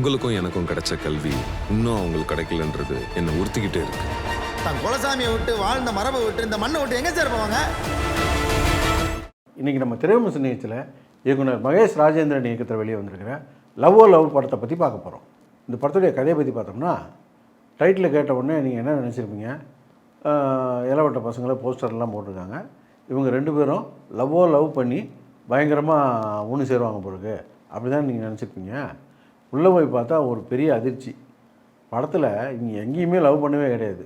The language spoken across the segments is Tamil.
உங்களுக்கும் எனக்கும் கிடைச்ச கல்வி இன்னும் அவங்களுக்கு கிடைக்கலன்றது என்னை உறுத்திக்கிட்டே இருக்கு. தன் குலசாமியை விட்டு வாழ்ந்த மரபை விட்டு இந்த மண்ணை விட்டு எங்கே சார் போவாங்க? இன்றைக்கி நம்ம திரைவிமர்சன நிகழ்ச்சியில் இயக்குனர் மகேஷ் ராஜேந்திரன் இயக்கத்தில் வெளியே வந்திருக்கிற லவ்வோ லவ் படத்தை பற்றி பார்க்க போகிறோம். இந்த படத்துடைய கதையை பற்றி பார்த்தோம்னா, டைட்டில் கேட்ட உடனே நீங்கள் என்ன நினச்சிருப்பீங்க? இளவட்ட பசங்களை போஸ்டர்லாம் போட்டிருக்காங்க. இவங்க ரெண்டு பேரும் லவ் பண்ணி பயங்கரமாக ஒன்று சேருவாங்க போலுக்கு, அப்படி தான் நீங்கள் நினச்சிருப்பீங்க. உள்ளே போய் பார்த்தா ஒரு பெரிய அதிர்ச்சி. படத்தில் இங்கே எங்கேயுமே லவ் பண்ணவே கிடையாது.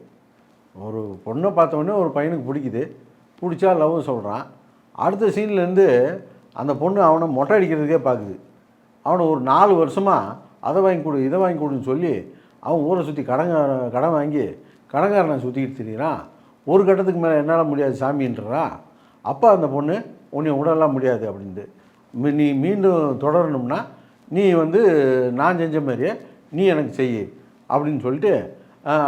ஒரு பொண்ணை பார்த்தோன்னே ஒரு பையனுக்கு பிடிக்குது, பிடிச்சா லவ் சொல்கிறான். அடுத்த சீன்லேருந்து அந்த பொண்ணு அவனை மொட்டை அடிக்கிறதுக்கே பார்க்குது. அவனை ஒரு 4 வருஷமாக அதை வாங்கி கொடு இதை வாங்கி கொடுன்னு சொல்லி அவன் ஊரை சுற்றி கடன் வாங்கி கடன்காரனை சுற்றிக்கிட்டு திரிகிறான். ஒரு கட்டத்துக்கு மேலே என்னால் முடியாது சாமின்றான். அப்போ அந்த பொண்ணு உன்னை விடலாம் முடியாது அப்படின்ட்டு, நீ மீண்டும் தொடரணும்னா நீ நான் செஞ்ச மாதிரியே நீ எனக்கு செய் அப்படின்னு சொல்லிட்டு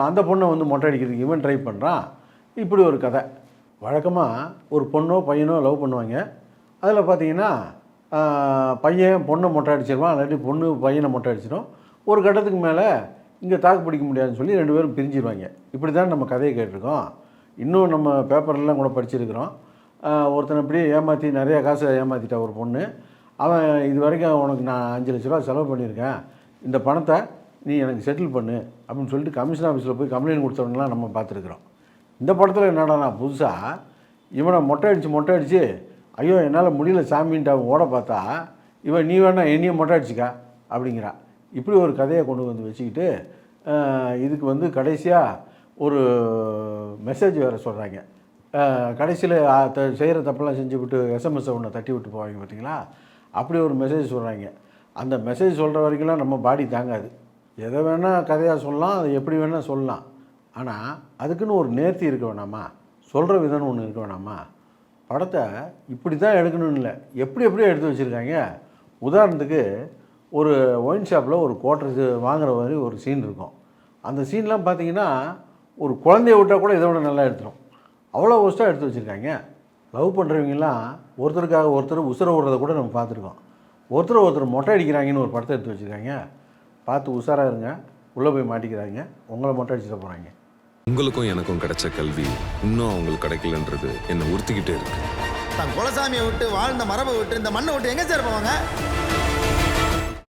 அந்த பொண்ணை மொட்டை அடிக்கிறதுக்கு இவன் ட்ரை பண்ணுறான். இப்படி ஒரு கதை. வழக்கமாக ஒரு பொண்ணோ பையனோ லவ் பண்ணுவாங்க. அதில் பார்த்தீங்கன்னா பையன் பொண்ணை மொட்டை அடிச்சிருவான், இல்லாட்டி பொண்ணு பையனை மொட்டை அடிச்சிடும். ஒரு கட்டத்துக்கு மேலே இங்கே தாக்கு பிடிக்க முடியாதுன்னு சொல்லி 2 பேரும் பிரிஞ்சிருவாங்க. இப்படி தான் நம்ம கதையை கேட்டிருக்கோம். இன்னும் நம்ம பேப்பர்லாம் கூட படிச்சிருக்கிறோம். ஒருத்தனை இப்படி ஏமாற்றி நிறையா காசை ஏமாற்றிட்டா ஒரு பொண்ணு. அவன் இது வரைக்கும் உனக்கு நான் 5 லட்ச ரூபா செலவு பண்ணியிருக்கேன், இந்த பணத்தை நீ எனக்கு செட்டில் பண்ணு அப்படின்னு சொல்லிட்டு கமிஷன் ஆஃபீஸில் போய் கம்ப்ளைண்ட் கொடுத்தவங்களாம் நம்ம பார்த்துருக்குறோம். இந்த படத்தில் என்னடானா புதுசாக இவனை மொட்டை அடித்து ஐயோ என்னால் முடியல சாமின்ட்டு அவன் ஓட பார்த்தா இவன் நீ வேணா என்னையும் மொட்டை அடிச்சிக்கா அப்படிங்கிறா. இப்படி ஒரு கதையை கொண்டு வந்து வச்சுக்கிட்டு இதுக்கு கடைசியாக ஒரு மெசேஜ் வேறு சொல்கிறாங்க. கடைசியில் செய்கிற தப்பெல்லாம் செஞ்சு விட்டு எஸ்எம்எஸ்ஸை ஒன்று தட்டி விட்டு போவாங்க பார்த்தீங்களா, அப்படி ஒரு மெசேஜ் சொல்கிறாங்க. அந்த மெசேஜ் சொல்கிற வரைக்கும்லாம் நம்ம பாடி தாங்காது. எதை வேணால் கதையாக சொல்லலாம், அதை எப்படி வேணால் சொல்லலாம். ஆனால் அதுக்குன்னு ஒரு நேர்த்தி இருக்க வேணாமா, சொல்கிற விதம்னு ஒன்று இருக்க வேணாமா? படத்தை இப்படி தான் எடுக்கணும்னு இல்லை, எப்படியோ எடுத்து வச்சுருக்காங்க. உதாரணத்துக்கு ஒரு ஒயின் ஷாப்பில் ஒரு குவார்ட்டர்ஸ் வாங்குற மாதிரி ஒரு சீன் இருக்கும். அந்த சீன்லாம் பார்த்தீங்கன்னா ஒரு குழந்தைய விட்டால் கூட இதை விட நல்லா எடுத்துரும். அவ்வளோ ஒஸ்ட்டாக எடுத்து வச்சுருக்காங்க. லவ் பண்ணுறவங்கலாம் ஒருத்தருக்காக ஒருத்தர் உசுர விடுறத கூட நம்ம பார்த்துருக்கோம். ஒருத்தர் மொட்டை அடிக்கிறாங்கன்னு ஒரு படத்தை எடுத்து வச்சுருக்காங்க. பார்த்து உஷாராக இருங்க, உள்ளே போய் மாட்டிக்கிறாங்க, உங்களை மொட்டை அடிச்சுட போகிறாங்க. உங்களுக்கும் எனக்கும் கிடைச்ச கல்வி இன்னும் அவங்களுக்கு கிடைக்கலன்றது என்னை உறுத்திக்கிட்டே இருக்கு. தன் குலசாமியை விட்டு வாழ்ந்த மரபை விட்டு இந்த மண்ணை விட்டு எங்கே சார் போவாங்க?